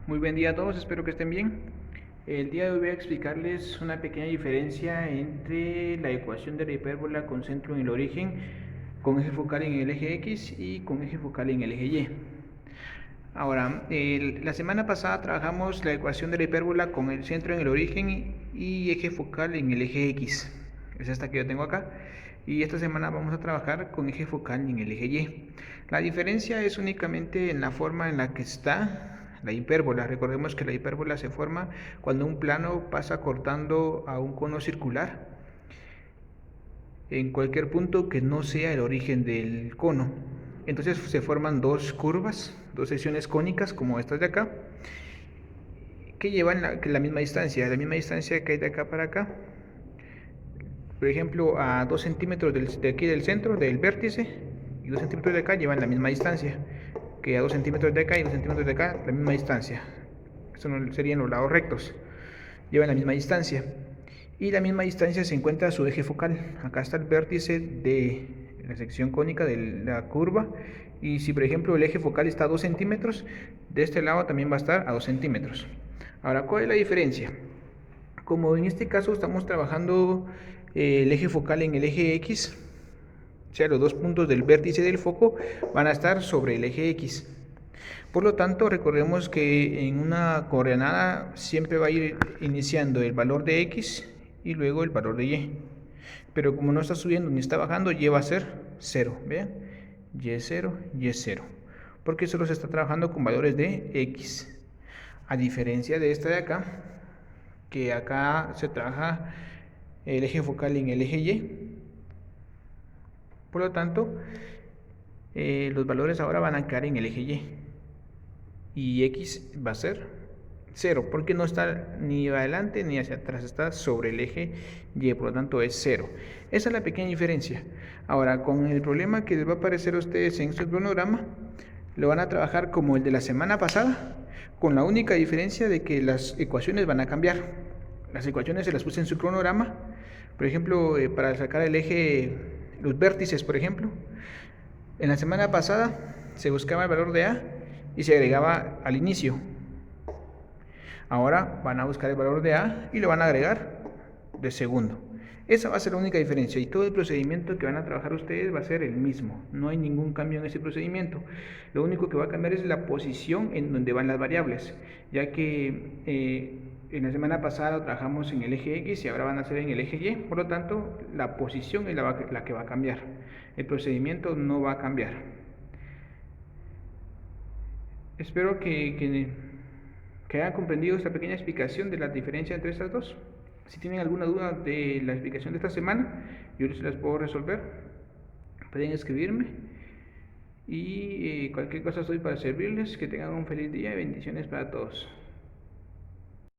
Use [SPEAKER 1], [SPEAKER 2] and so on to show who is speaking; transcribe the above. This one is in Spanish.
[SPEAKER 1] Muy buen día a todos, espero que estén bien. El día de hoy voy a explicarles una pequeña diferencia entre la ecuación de la hipérbola con centro en el origen, con eje focal en el eje X y con eje focal en el eje Y. Ahora, la semana pasada trabajamos la ecuación de la hipérbola con el centro en el origen y eje focal en el eje X. Es esta que yo tengo acá. Y esta semana vamos a trabajar con eje focal en el eje Y. La diferencia es únicamente en la forma en la que está la hipérbola. Recordemos que la hipérbola se forma cuando un plano pasa cortando a un cono circular en cualquier punto que no sea el origen del cono. Entonces se forman dos curvas, dos secciones cónicas como estas de acá, que llevan la misma distancia que hay de acá para acá. Por ejemplo, a 2 centímetros de aquí del centro, del vértice, y 2 centímetros de acá llevan la misma distancia, que a 2 centímetros de acá y 2 centímetros de acá, la misma distancia. Eso serían los lados rectos, llevan la misma distancia. Y la misma distancia se encuentra a su eje focal. Acá está el vértice de la sección cónica de la curva. Y si por ejemplo el eje focal está a 2 centímetros, de este lado también va a estar a 2 centímetros. Ahora, ¿cuál es la diferencia? Como en este caso estamos trabajando el eje focal en el eje X, o sea, los dos puntos del vértice del foco van a estar sobre el eje X. Por lo tanto, recordemos que en una coordenada siempre va a ir iniciando el valor de X y luego el valor de Y. Pero como no está subiendo ni está bajando, Y va a ser 0. ¿Vean? Y0, Y0. Porque solo se está trabajando con valores de X. A diferencia de esta de acá, que acá se trabaja el eje focal en el eje Y. Por lo tanto, los valores ahora van a quedar en el eje Y. Y X va a ser 0, porque no está ni adelante ni hacia atrás, está sobre el eje Y, por lo tanto es 0. Esa es la pequeña diferencia. Ahora, con el problema que les va a aparecer a ustedes en este cronograma, lo van a trabajar como el de la semana pasada, con la única diferencia de que las ecuaciones van a cambiar. Las ecuaciones se las puse en su cronograma, por ejemplo, para sacar el eje, los vértices, por ejemplo. En la semana pasada se buscaba el valor de A y se agregaba al inicio. Ahora van a buscar el valor de A y lo van a agregar de segundo. Esa va a ser la única diferencia y todo el procedimiento que van a trabajar ustedes va a ser el mismo. No hay ningún cambio en ese procedimiento. Lo único que va a cambiar es la posición en donde van las variables, ya que en la semana pasada lo trabajamos en el eje X y ahora van a ser en el eje Y. Por lo tanto, la posición es la que va a cambiar. El procedimiento no va a cambiar. Espero que hayan comprendido esta pequeña explicación de la diferencia entre estas dos. Si tienen alguna duda de la explicación de esta semana, yo les las puedo resolver. Pueden escribirme y cualquier cosa estoy para servirles. Que tengan un feliz día y bendiciones para todos.